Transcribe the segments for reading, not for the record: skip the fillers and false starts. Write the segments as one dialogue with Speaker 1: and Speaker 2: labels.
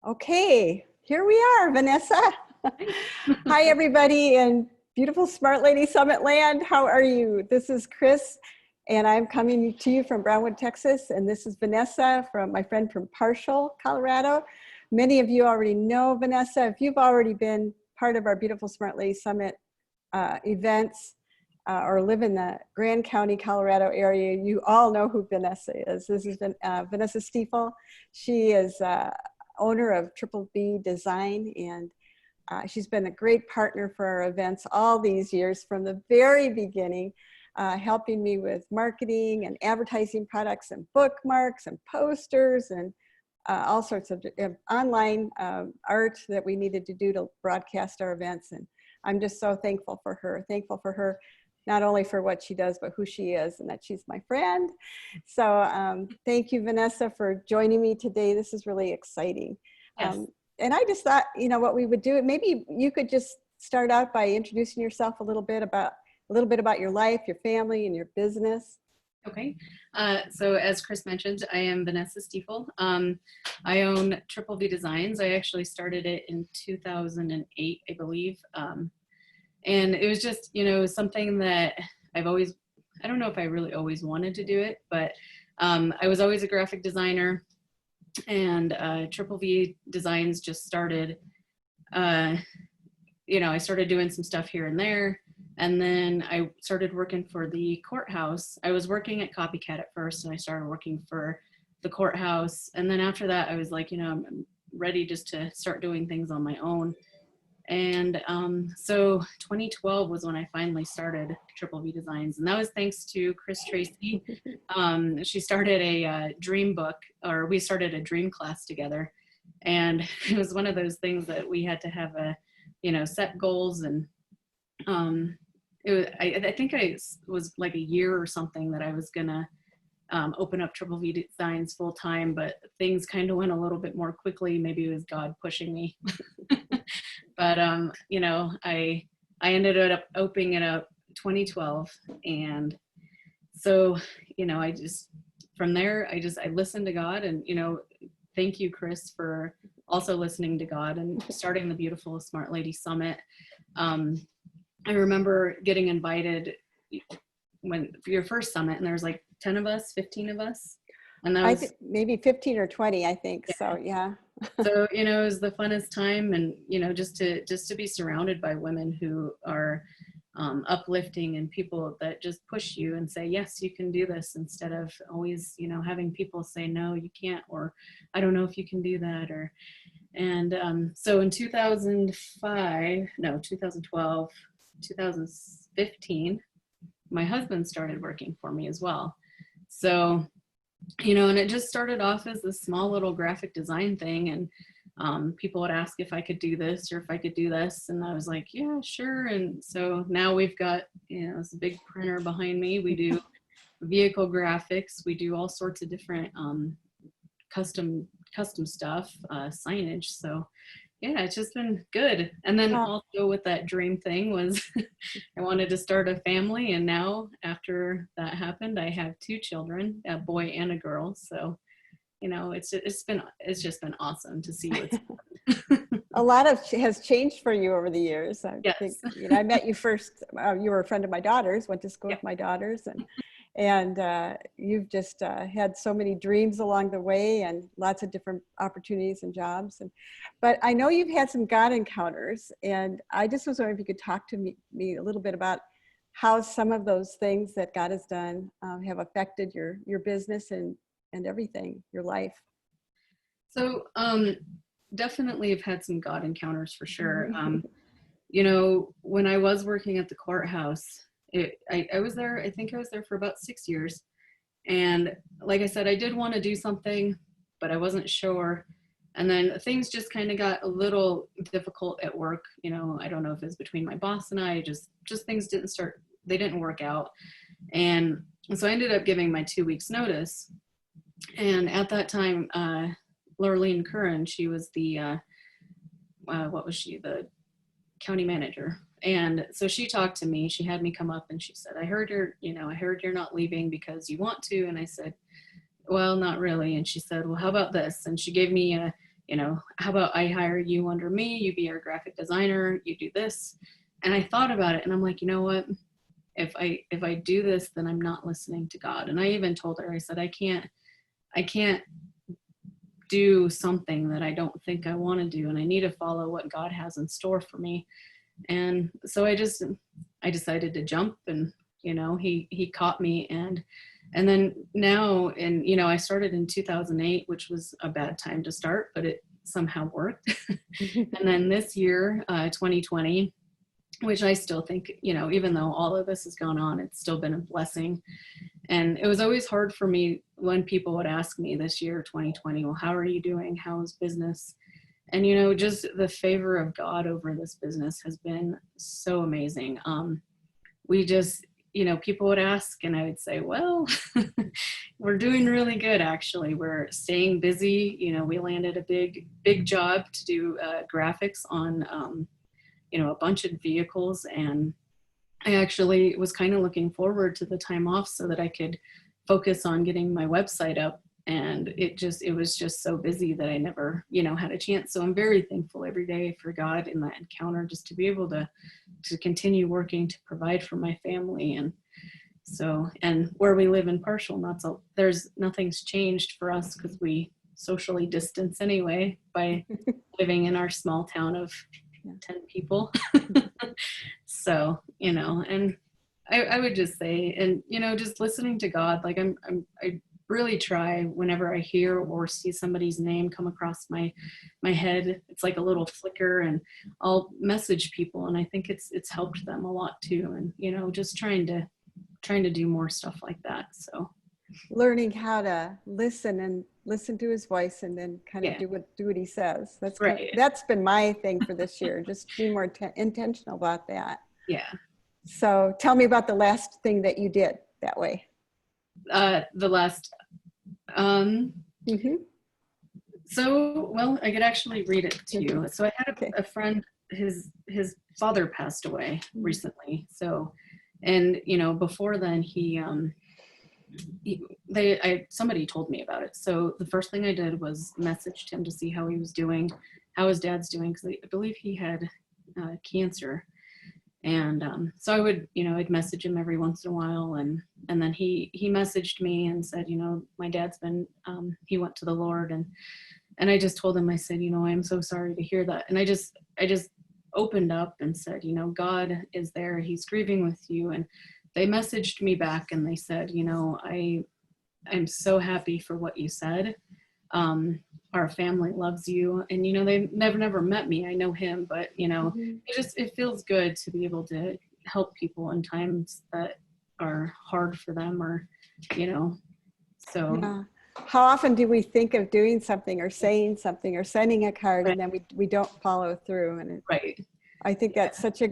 Speaker 1: Okay, here we are, Vanessa. Hi, everybody in beautiful Smart Lady Summit land. How are you? This is Chris, and I'm coming to you from Brownwood, Texas. And this is Vanessa, my friend from Parshall, Colorado. Many of you already know Vanessa. If you've already been part of our beautiful Smart Lady Summit events or live in the Grand County, Colorado area, you all know who Vanessa is. This is Vanessa Stiefel. She is owner of Triple B Design, and she's been a great partner for our events all these years from the very beginning, helping me with marketing and advertising products and bookmarks and posters and all sorts of online art that we needed to do to broadcast our events. And I'm just so thankful for her, not only for what she does, but who she is, and that she's my friend. So thank you, Vanessa, for joining me today. This is really exciting.
Speaker 2: Yes.
Speaker 1: And I just thought, what we would do, maybe you could just start out by introducing yourself a little bit about your life, your family, and your business.
Speaker 2: Okay. So as Chris mentioned, I am Vanessa Stiefel. I own Triple B Designs. I actually started it in 2008, I believe. And it was just, something that I don't know if I really always wanted to do it, but I was always a graphic designer, and Triple B Designs just started, I started doing some stuff here and there. And then I started working for the courthouse. I was working at Copycat at first, and I started working for the courthouse. And then after that, I was like, I'm ready just to start doing things on my own. And so 2012 was when I finally started Triple B Designs, and that was thanks to Chris Tracy. She started a dream book, or we started a dream class together, and it was one of those things that we had to have set goals. And I think I was like a year or something that I was gonna open up Triple B Designs full time, but things kind of went a little bit more quickly. Maybe it was God pushing me. But, I ended up opening it up 2012. And so, from there, I listened to God, and, thank you, Chris, for also listening to God and starting the beautiful Smart Lady Summit. I remember getting invited for your first summit, and there was like 10 of us, 15 of us. And that was
Speaker 1: maybe 15 or 20, I think. Yeah. So, yeah.
Speaker 2: So, it was the funnest time, and, just to be surrounded by women who are uplifting, and people that just push you and say, yes, you can do this, instead of always, having people say, no, you can't, or I don't know if you can do that. So in 2012, 2015, my husband started working for me as well. So, and it just started off as this small little graphic design thing, and people would ask if I could do this or if I could do this, and I was like, yeah, sure. And so now we've got, this big printer behind me. We do vehicle graphics. We do all sorts of different custom stuff, signage. So yeah, it's just been good. And then also with that dream thing was I wanted to start a family, and now after that happened, I have 2 children, a boy and a girl. So, it's just been awesome to see what's
Speaker 1: a lot has changed for you over the years. I
Speaker 2: yes.
Speaker 1: think, I met you first, you were a friend of my daughter's, went to school with my daughters, and you've just had so many dreams along the way, and lots of different opportunities and jobs. But I know you've had some God encounters, and I just was wondering if you could talk to me a little bit about how some of those things that God has done have affected your business and everything, your life.
Speaker 2: So definitely have had some God encounters for sure. When I was working at the courthouse, I was there, I think I was there for about 6 years. And like I said, I did want to do something, but I wasn't sure. And then things just kind of got a little difficult at work. I don't know if it's between my boss and I, just things they didn't work out. And so I ended up giving my 2 weeks notice. And at that time, Lurleen Curran, she was the, the county manager. And so she talked to me, she had me come up, and she said, I heard you're not leaving because you want to. And I said, well, not really. And she said, well, how about this? And she gave me how about I hire you under me, you be our graphic designer, you do this. And I thought about it and I'm like, you know what? If I do this, then I'm not listening to God. And I even told her, I said, I can't do something that I don't think I want to do. And I need to follow what God has in store for me. And so I decided to jump, and, he caught me. And then now, and, I started in 2008, which was a bad time to start, but it somehow worked. And then this year, 2020, which I still think, even though all of this has gone on, it's still been a blessing. And it was always hard for me when people would ask me this year, 2020, well, how are you doing? How's business? And, just the favor of God over this business has been so amazing. We just, people would ask and I would say, well, we're doing really good, actually. We're staying busy. We landed a big job to do graphics on, a bunch of vehicles. And I actually was kind of looking forward to the time off so that I could focus on getting my website up. And it was just so busy that I never, had a chance. So I'm very thankful every day for God in that encounter, just to be able to continue working to provide for my family. And so, and where we live in Partial, nothing's changed for us because we socially distance anyway by living in our small town of 10 people. So, and I would just say, and, just listening to God, like I really try whenever I hear or see somebody's name come across my head, it's like a little flicker, and I'll message people. And I think it's helped them a lot too. And, just trying to do more stuff like that. So
Speaker 1: learning how to listen to his voice and then kind of do what he says. That's
Speaker 2: right.
Speaker 1: That's been my thing for this year. Just be more intentional about that.
Speaker 2: Yeah.
Speaker 1: So tell me about the last thing that you did that way.
Speaker 2: The last, so, well, I could actually read it to you. So I had a friend, his father passed away recently. So, and, before then somebody told me about it. So the first thing I did was messaged him to see how he was doing, how his dad's doing, because I believe he had cancer. And so I would, I'd message him every once in a while. And then he messaged me and said, my dad's been, he went to the Lord. And I just told him, I said, I'm so sorry to hear that. And I just opened up and said, God is there. He's grieving with you. And they messaged me back and they said, I'm so happy for what you said. Our family loves you. And, they've never met me. I know him, but, it feels good to be able to help people in times that are hard for them, or, so.
Speaker 1: Yeah. How often do we think of doing something or saying something or sending a card,
Speaker 2: right.
Speaker 1: and then we don't follow through? And
Speaker 2: right.
Speaker 1: I think that's such a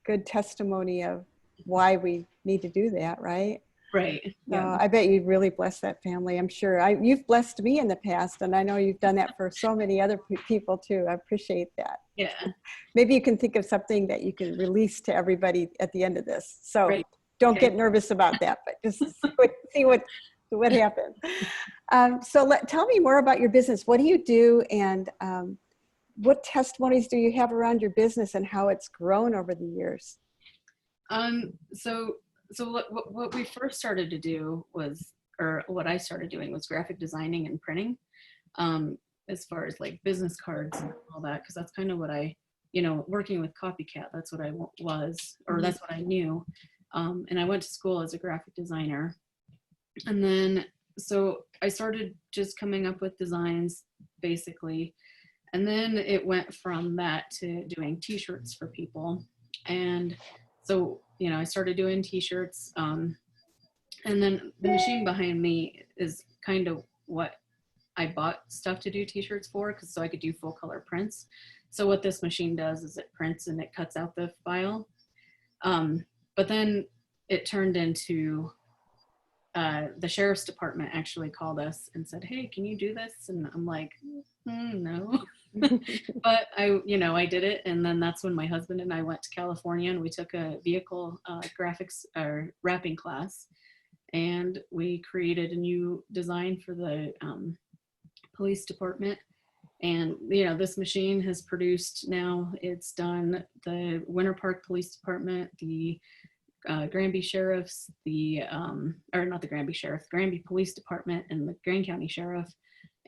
Speaker 1: good testimony of why we need to do that, right?
Speaker 2: Right. Yeah.
Speaker 1: I bet you'd really bless that family. I'm sure you've blessed me in the past, and I know you've done that for so many other people too. I appreciate that.
Speaker 2: Yeah.
Speaker 1: Maybe you can think of something that you can release to everybody at the end of this. So don't get nervous about that, but just see what happens. So tell me more about your business. What do you do, and what testimonies do you have around your business and how it's grown over the years?
Speaker 2: So what we first started to do was, or what I started doing was graphic designing and printing, as far as like business cards and all that, because that's kind of what I, working with Copycat, that's what I was, or that's what I knew. And I went to school as a graphic designer. And then, so I started just coming up with designs, basically. And then it went from that to doing t-shirts for people. And so, I started doing t-shirts. And then the machine behind me is kind of what I bought stuff to do t-shirts for, so I could do full color prints. So what this machine does is it prints and it cuts out the file. But then it turned into, the sheriff's department actually called us and said, hey, can you do this? And I'm like, no. But I did it. And then that's when my husband and I went to California, and we took a vehicle graphics or wrapping class, and we created a new design for the police department. And, you know, this machine has produced now, it's done the Winter Park Police Department, the Granby Sheriff's, or not the Granby Sheriff, Granby Police Department, and the Greene County Sheriff,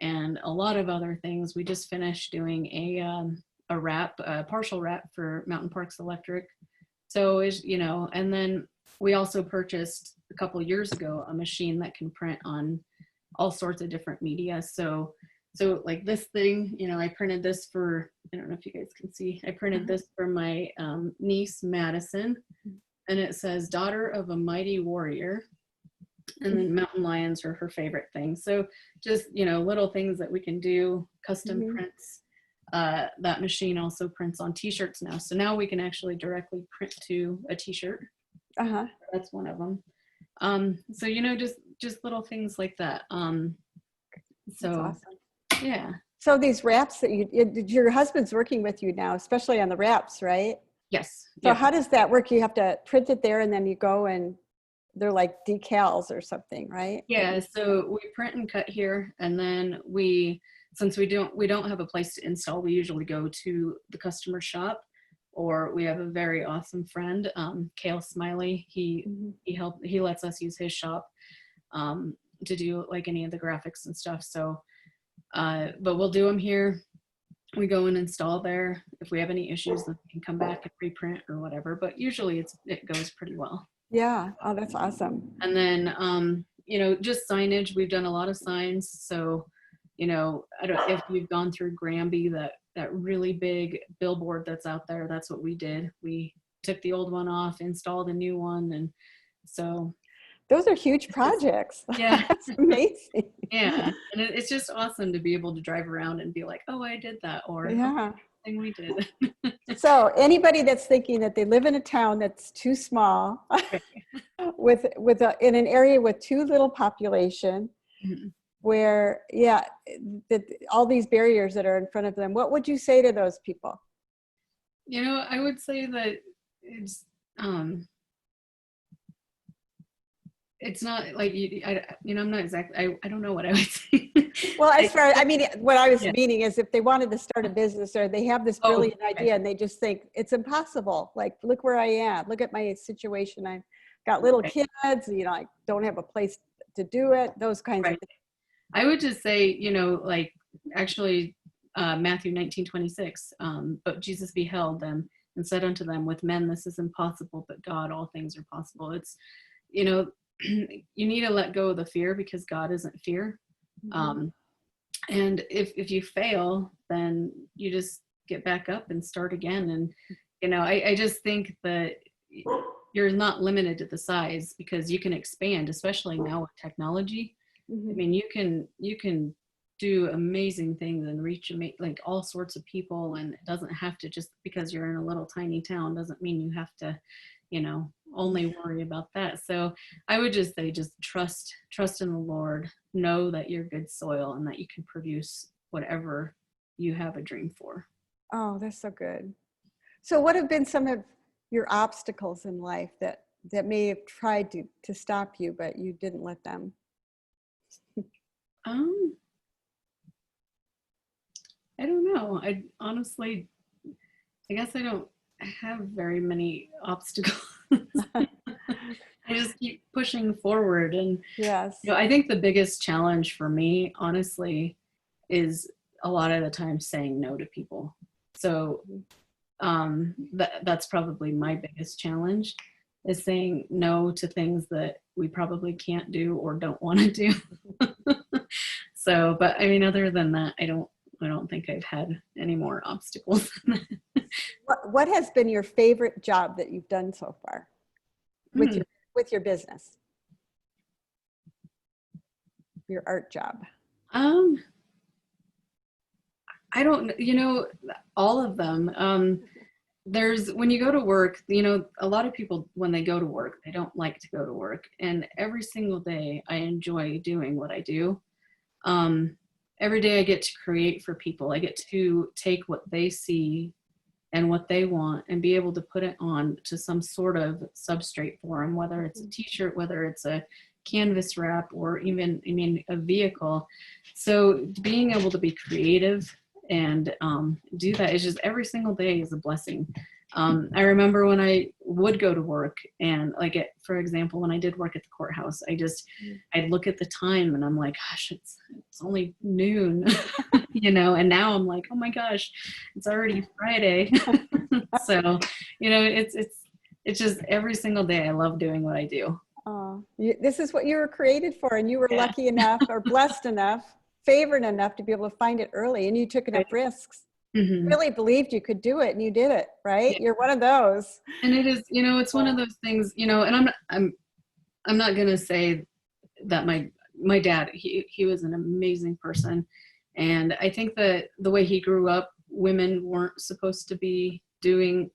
Speaker 2: and a lot of other things. We just finished doing a partial wrap for Mountain Parks Electric. So, you know, and then we also purchased a couple of years ago a machine that can print on all sorts of different media. So like this thing, you know, I printed this for, I don't know if you guys can see, I printed this for my niece, Madison, and it says, daughter of a mighty warrior. And then mountain lions are her favorite thing. So just, you know, little things that we can do, custom prints. That machine also prints on t-shirts now. So now we can actually directly print to a t-shirt. That's one of them. So, you know, just little things like that. So
Speaker 1: awesome.
Speaker 2: Yeah.
Speaker 1: So these wraps that your husband's working with you now, especially on the wraps, right?
Speaker 2: Yes.
Speaker 1: So how does that work? You have to print it there and then you go and they're like decals or something, right?
Speaker 2: Yeah. So we print and cut here, and then since we don't have a place to install, we usually go to the customer shop, or we have a very awesome friend, Kale Smiley. He lets us use his shop to do like any of the graphics and stuff. So but we'll do them here. We go and install there. If we have any issues, then we can come back and reprint or whatever. But usually it goes pretty well.
Speaker 1: Yeah. Oh, that's awesome.
Speaker 2: And then you know, just signage. We've done a lot of signs. So, you know, I don't know if you've gone through Granby, that really big billboard that's out there. That's what we did. We took the old one off, installed a new one, and so.
Speaker 1: Those are huge projects.
Speaker 2: Yeah.
Speaker 1: That's amazing.
Speaker 2: Yeah. And it's just awesome to be able to drive around and be like, oh, I did that. Or
Speaker 1: yeah,
Speaker 2: thing we did.
Speaker 1: So anybody that's thinking that they live in a town that's too small in an area with too little population, where, all these barriers that are in front of them, what would you say to those people?
Speaker 2: You know, I would say that it's not like I'm not exactly. I don't know what I would say.
Speaker 1: Well, what I was meaning is if they wanted to start a business or they have this brilliant idea and they just think it's impossible. Like, look where I am. Look at my situation. I've got little kids. You know, I don't have a place to do it. Those kinds of things.
Speaker 2: I would just say, you know, like actually Matthew 19:26. But Jesus beheld them and said unto them, with men this is impossible, but God all things are possible. It's, you know. You need to let go of the fear, because God isn't fear. And if you fail, then you just get back up and start again. And, you know, I just think that you're not limited to the size, because you can expand, especially now with technology. I mean, you can do amazing things and reach like all sorts of people. And it doesn't have to, just because you're in a little tiny town doesn't mean you have to, you know, only worry about that. So I would just say, just trust in the Lord, know that you're good soil and that you can produce whatever you have a dream for.
Speaker 1: Oh, that's so good. So what have been some of your obstacles in life that may have tried to stop you, but you didn't let them?
Speaker 2: I don't know. I honestly, I guess I don't have very many obstacles. I just keep pushing forward. And
Speaker 1: yes,
Speaker 2: you know, I think the biggest challenge for me, honestly, is a lot of the time saying no to people. So that's probably my biggest challenge, is saying no to things that we probably can't do or don't want to do. So, but I mean, other than that, I don't think I've had any more obstacles.
Speaker 1: What has been your favorite job that you've done so far with your business? Your art job?
Speaker 2: I don't, you know, all of them. When you go to work, you know, a lot of people, when they go to work, they don't like to go to work. And every single day I enjoy doing what I do. Every day I get to create for people. I get to take what they see and what they want and be able to put it on to some sort of substrate for them, whether it's a t-shirt, whether it's a canvas wrap, or even, a vehicle. So being able to be creative and do that. It's just every single day is a blessing. I remember when I would go to work and for example, when I did work at the courthouse, I'd look at the time and I'm like, gosh, it's only noon, and now I'm like, oh my gosh, it's already Friday. So, it's just every single day I love doing what I do.
Speaker 1: This is what you were created for, and you were
Speaker 2: Yeah.
Speaker 1: lucky enough or blessed enough, favored enough to be able to find it early, and you took enough risks.
Speaker 2: Mm-hmm.
Speaker 1: Really believed you could do it, and you did it, right?
Speaker 2: Yeah.
Speaker 1: You're one of those.
Speaker 2: And it is, it's one of those things, and I'm not gonna say that my dad, he was an amazing person, and I think that the way he grew up, women weren't supposed to be doing,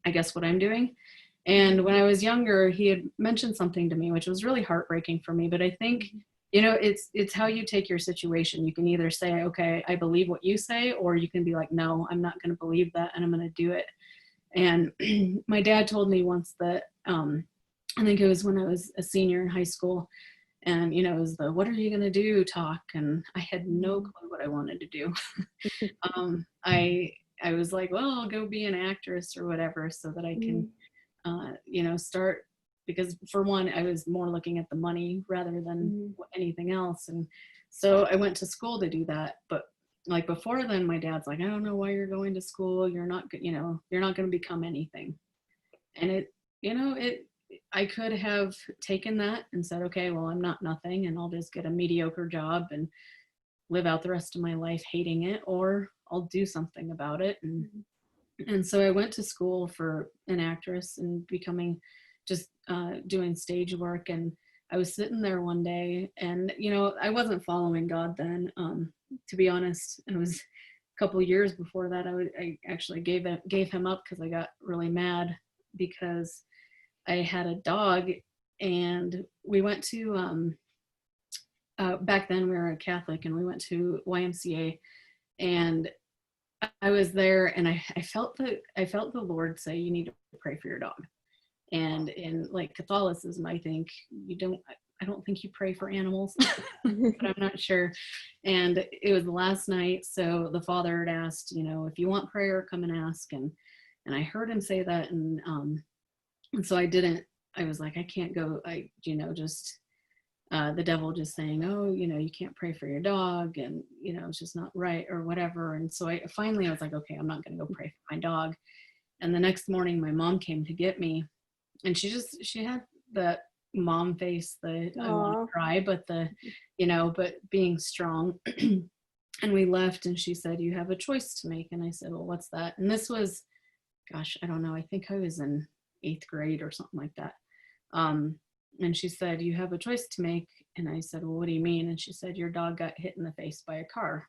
Speaker 2: I guess, what I'm doing. And when I was younger, he had mentioned something to me, which was really heartbreaking for me. But I think, it's how you take your situation. You can either say, okay, I believe what you say, or you can be like, no, I'm not going to believe that, and I'm going to do it. And my dad told me once that, I think it was when I was a senior in high school, and, it was the, what are you going to do talk? And I had no clue what I wanted to do. I was like, well, I'll go be an actress or whatever so that I can, start, because for one, I was more looking at the money rather than anything else. And so I went to school to do that. But like before then, my dad's like, I don't know why you're going to school. You're not going to become anything. And I could have taken that and said, okay, well, I'm not nothing, and I'll just get a mediocre job and live out the rest of my life hating it, or I'll do something about it. And so I went to school for an actress and becoming just doing stage work. And I was sitting there one day, and I wasn't following God then, to be honest. It was a couple of years before that I actually gave him up because I got really mad because I had a dog, and we went to back then we were a Catholic, and we went to YMCA, and I was there, and I felt the Lord say, you need to pray for your dog. And in like Catholicism, I think I don't think you pray for animals, but I'm not sure. And it was the last night, so the father had asked, if you want prayer, come and ask. And I heard him say that, and so I didn't. I was like, I can't go. Just the devil just saying, oh, you can't pray for your dog, and it's just not right or whatever. And so I was like, okay, I'm not going to go pray for my dog. And the next morning, my mom came to get me, and she had that mom face that I want to cry, but but being strong. And we left, and she said, you have a choice to make. And I said, well, what's that? And this was, gosh, I don't know. I think I was in 8th grade or something like that. And she said, you have a choice to make. And I said, well, what do you mean? And she said, your dog got hit in the face by a car.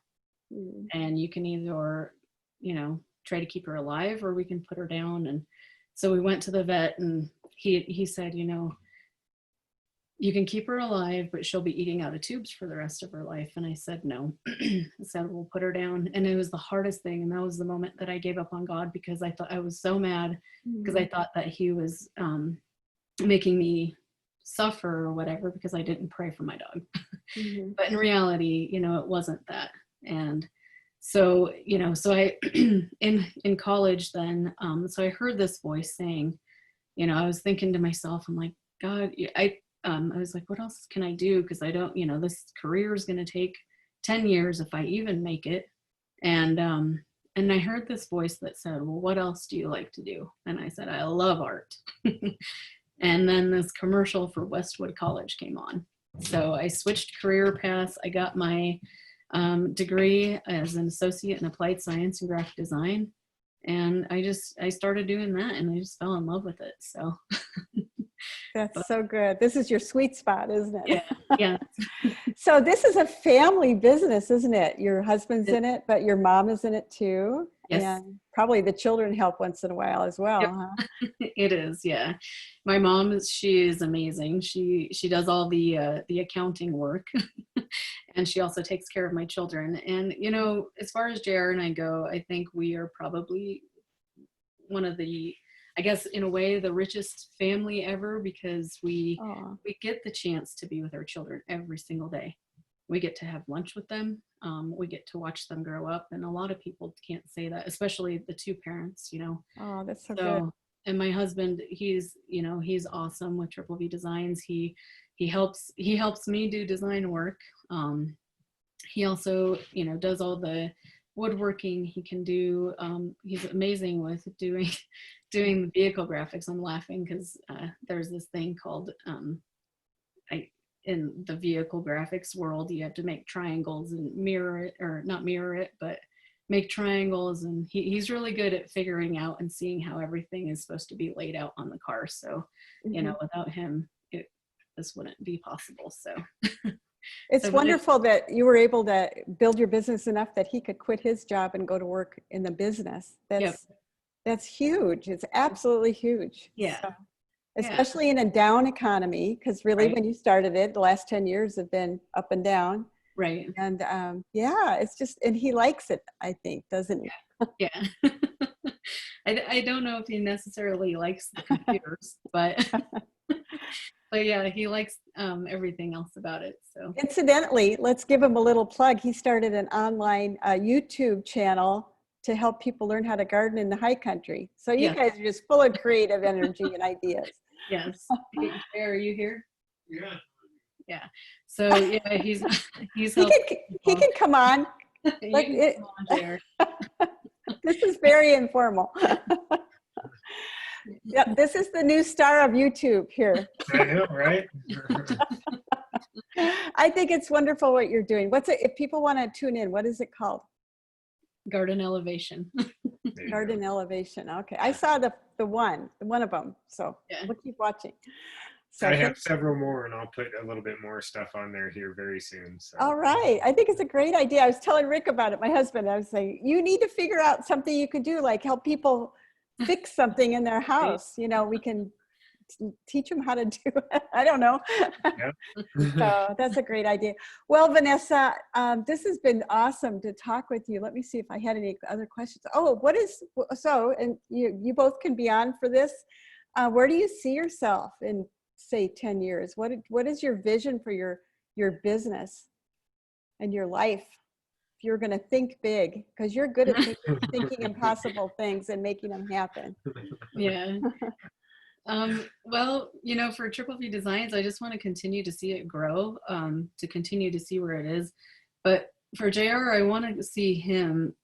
Speaker 2: And you can either, try to keep her alive, or we can put her down. And so we went to the vet, and he said, you can keep her alive, but she'll be eating out of tubes for the rest of her life. And I said, no. I said, we'll put her down. And it was the hardest thing. And that was the moment that I gave up on God, because I thought I was so mad, because I thought that he was making me suffer or whatever, because I didn't pray for my dog. But in reality, it wasn't that. And so, so I, in college then, so I heard this voice saying, I was thinking to myself, I'm like, God, I was like, what else can I do? Because I don't, this career is going to take 10 years if I even make it. And I heard this voice that said, well, what else do you like to do? And I said, I love art. And then this commercial for Westwood College came on. So I switched career paths. I got my degree as an associate in applied science and graphic design. And I started doing that, and I just fell in love with it. So
Speaker 1: that's so good. This is your sweet spot, isn't it?
Speaker 2: Yeah.
Speaker 1: So this is a family business, isn't it? Your husband's in it, but your mom is in it too.
Speaker 2: Yes.
Speaker 1: And probably the children help once in a while as well.
Speaker 2: Yep.
Speaker 1: Huh?
Speaker 2: It is. Yeah. My mom she is amazing. She does all the accounting work. And she also takes care of my children. And, as far as JR and I go, I think we are probably one of the, I guess, in a way, the richest family ever, because we get the chance to be with our children every single day. we get to have lunch with them. We get to watch them grow up, and a lot of people can't say that, especially the two parents, you know.
Speaker 1: Oh, that's so good.
Speaker 2: So, and my husband, he's, you know, he's awesome with Triple V Designs. He helps me do design work. He also, you know, does all the woodworking. He can do, he's amazing with doing the vehicle graphics. I'm laughing because there's this thing called, in the vehicle graphics world, you have to make triangles and mirror it, or not mirror it, but make triangles. And he's really good at figuring out and seeing how everything is supposed to be laid out on the car. So, you know, without him, this wouldn't be possible. So
Speaker 1: It's wonderful that you were able to build your business enough that he could quit his job and go to work in the business. That's huge. It's absolutely huge.
Speaker 2: Yeah.
Speaker 1: So, especially in a down economy, because really when you started it, the last 10 years have been up and down.
Speaker 2: Right.
Speaker 1: And yeah, it's just, and he likes it, I think, doesn't he?
Speaker 2: Yeah. I don't know if he necessarily likes the computers, but but yeah, he likes everything else about it. So
Speaker 1: Incidentally, let's give him a little plug. He started an online YouTube channel to help people learn how to garden in the high country. So you guys are just full of creative energy and ideas.
Speaker 2: Yes. Hey, Jay, are you here?
Speaker 3: Yeah.
Speaker 2: Yeah. So yeah, he's
Speaker 1: he can come on.
Speaker 2: Come on, Jay.
Speaker 1: This is very informal. Yeah, this is the new star of YouTube here.
Speaker 3: I know, right?
Speaker 1: I think it's wonderful what you're doing. What's it? If people want to tune in, what is it called?
Speaker 2: Garden Elevation.
Speaker 1: Garden Elevation. Okay, I saw the one of them. So we'll keep watching. So
Speaker 3: I have several more, and I'll put a little bit more stuff on there here very soon. So.
Speaker 1: All right, I think it's a great idea. I was telling Rick about it, my husband. I was saying, you need to figure out something you could do, like help people fix something in their house. You know, we can teach them how to do it. I don't know. So that's a great idea. Well, Vanessa, this has been awesome to talk with you. Let me see if I had any other questions. Oh, and you both can be on for this. Where do you see yourself in, say, 10 years? What is your vision for your business and your life? If you're going to think big, because you're good at thinking impossible things and making them happen.
Speaker 2: Yeah. Well, you know, for Triple V Designs, I just want to continue to see it grow, to continue to see where it is. But for JR, I want to see him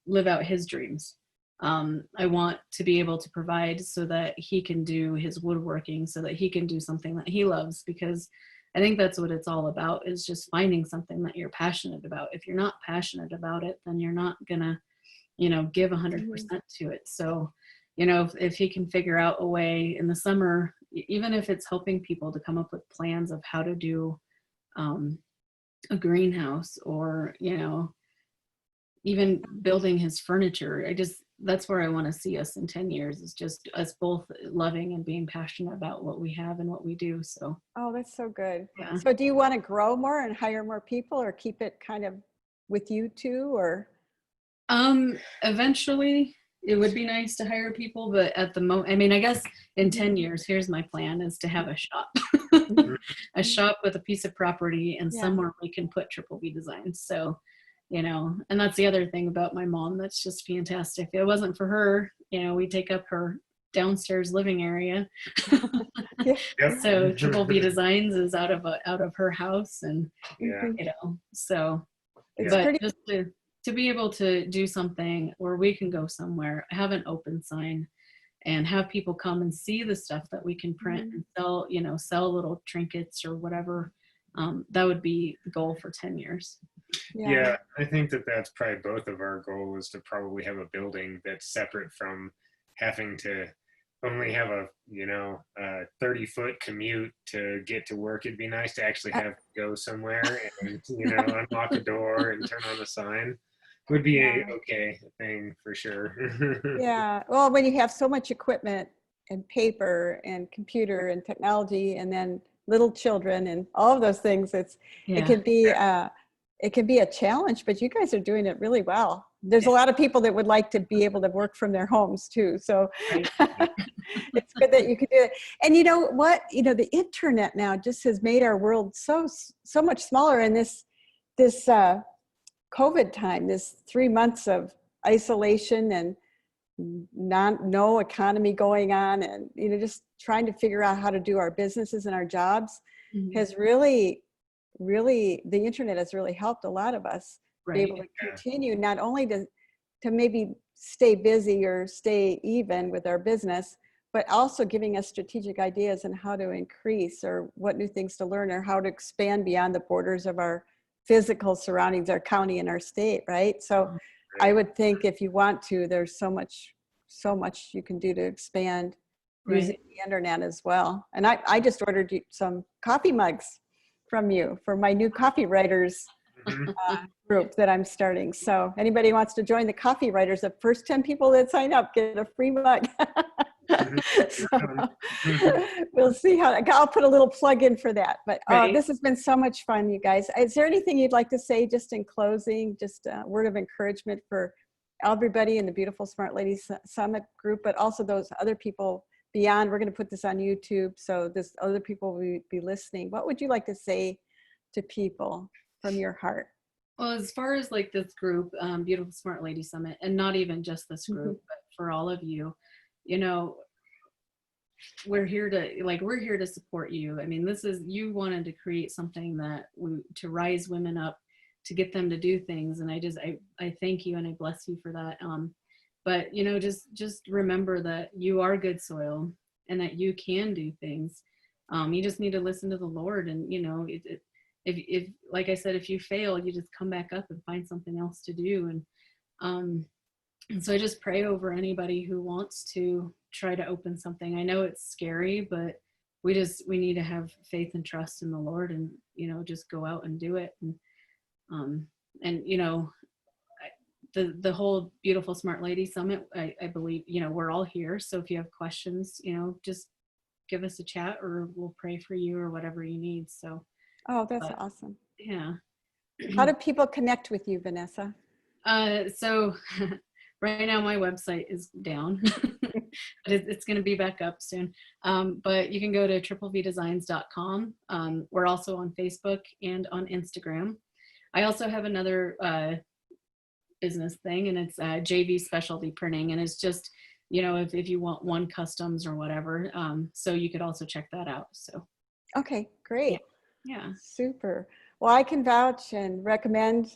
Speaker 2: live out his dreams. I want to be able to provide so that he can do his woodworking, so that he can do something that he loves, because I think that's what it's all about, is just finding something that you're passionate about. If you're not passionate about it, then you're not gonna, you know, give 100% to it. So, you know, if he can figure out a way in the summer, even if it's helping people to come up with plans of how to do a greenhouse, or, you know, even building his furniture, that's where I want to see us in 10 years, is just us both loving and being passionate about what we have and what we do. So.
Speaker 1: Oh, that's so good.
Speaker 2: Yeah.
Speaker 1: So do you want to grow more and hire more people, or keep it kind of with you two, or?
Speaker 2: Eventually it would be nice to hire people, but at the moment, I mean, I guess in 10 years, here's my plan, is to have a shop, a shop with a piece of property and somewhere we can put Triple V Designs. So, you know, and that's the other thing about my mom. That's just fantastic. If it wasn't for her, you know, we take up her downstairs living area. So Triple V Designs is out of her house, and you know, so but just to be able to do something where we can go somewhere, have an open sign, and have people come and see the stuff that we can print and sell, you know, sell little trinkets or whatever. That would be the goal for 10 years.
Speaker 3: Yeah, I think that's probably both of our goals, to probably have a building that's separate from having to only have a, you know, 30-foot commute to get to work. It'd be nice to actually have to go somewhere and, you know, unlock a door and turn on a sign. Would be a okay thing for sure.
Speaker 1: Yeah, well, when you have so much equipment and paper and computer and technology, and then little children and all of those things, it can be a challenge, but you guys are doing it really well. there's a lot of people that would like to be able to work from their homes too. So
Speaker 2: Right.
Speaker 1: it's good that you could do it. And you know what, the internet now just has made our world so much smaller. And this COVID time, this 3 months of isolation and no economy going on, and just trying to figure out how to do our businesses and our jobs has really the internet has really helped a lot of us be able to continue not only to maybe stay busy or stay even with our business, but also giving us strategic ideas on how to increase or what new things to learn or how to expand beyond the borders of our physical surroundings, our county and our state, right? So I would think if you want to, there's so much you can do to expand using the internet as well. And I just ordered you some coffee mugs from you for my new coffee writers group that I'm starting. So anybody wants to join the coffee writers, the first 10 people that sign up get a free mug. So we'll see how, I'll put a little plug in for that. But this has been so much fun, you guys. Is there anything you'd like to say just in closing, just a word of encouragement for everybody in the Beautiful Smart Ladies Summit group, but also those other people beyond? We're going to put this on YouTube, so this other people will be listening. What would you like to say to people from your heart?
Speaker 2: Well, as far as like this group, Beautiful Smart Lady Summit, and not even just this group, but for all of you, we're here to support you. I mean, you wanted to create something to rise women up, to get them to do things. And I thank you and I bless you for that. But just remember that you are good soil and that you can do things. You just need to listen to the Lord. And, if like I said, if you fail, you just come back up and find something else to do. And so I just pray over anybody who wants to try to open something. I know it's scary, but we need to have faith and trust in the Lord, and just go out and do it. And the whole Beautiful Smart Lady Summit, I believe we're all here. So if you have questions, just give us a chat, or we'll pray for you, or whatever you need. So
Speaker 1: that's awesome.
Speaker 2: Yeah.
Speaker 1: How do people connect with you, Vanessa?
Speaker 2: So right now my website is down, but it's going to be back up soon. But you can go to triplevdesigns.com. We're also on Facebook and on Instagram. I also have another business thing, and it's JV Specialty Printing, and it's just, if you want one customs or whatever. So you could also check that out. So.
Speaker 1: Okay, great.
Speaker 2: Yeah.
Speaker 1: Super. Well, I can vouch and recommend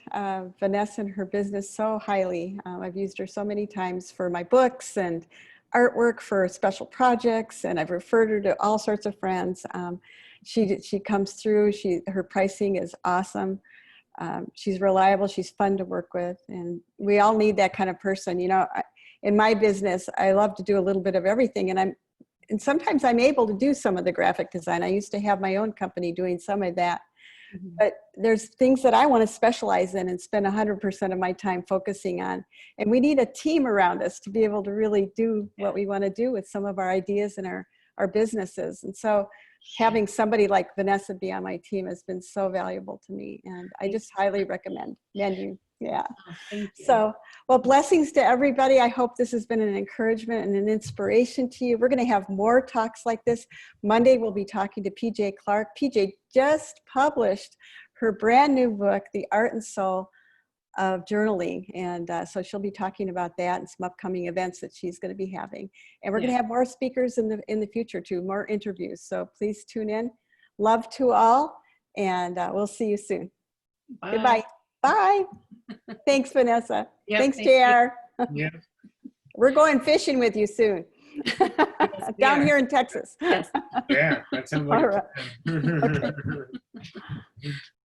Speaker 1: Vanessa and her business so highly. I've used her so many times for my books and artwork for special projects, and I've referred her to all sorts of friends. She comes through. Her pricing is awesome. She's reliable. She's fun to work with, and we all need that kind of person. In my business, I love to do a little bit of everything, and sometimes I'm able to do some of the graphic design. I used to have my own company doing some of that. But there's things that I want to specialize in and spend 100% of my time focusing on. And we need a team around us to be able to really do what we want to do with some of our ideas and our businesses. And so having somebody like Vanessa be on my team has been so valuable to me. And I just highly recommend you. Yeah.
Speaker 2: Oh, thank you.
Speaker 1: So, well, blessings to everybody. I hope this has been an encouragement and an inspiration to you. We're going to have more talks like this. Monday, we'll be talking to PJ Clark. PJ just published her brand new book, The Art and Soul of Journaling. And so she'll be talking about that and some upcoming events that she's going to be having. And we're going to have more speakers in the future too, more interviews. So please tune in. Love to all. And we'll see you soon.
Speaker 2: Bye.
Speaker 1: Goodbye. Bye. Thanks, Vanessa.
Speaker 2: Yep,
Speaker 1: Thanks,
Speaker 2: thank you.
Speaker 1: JR.
Speaker 3: Yeah.
Speaker 1: We're going fishing with you soon. Down here in Texas.
Speaker 2: Yes.
Speaker 3: Yeah, that sounds like
Speaker 1: All right.
Speaker 3: a plan.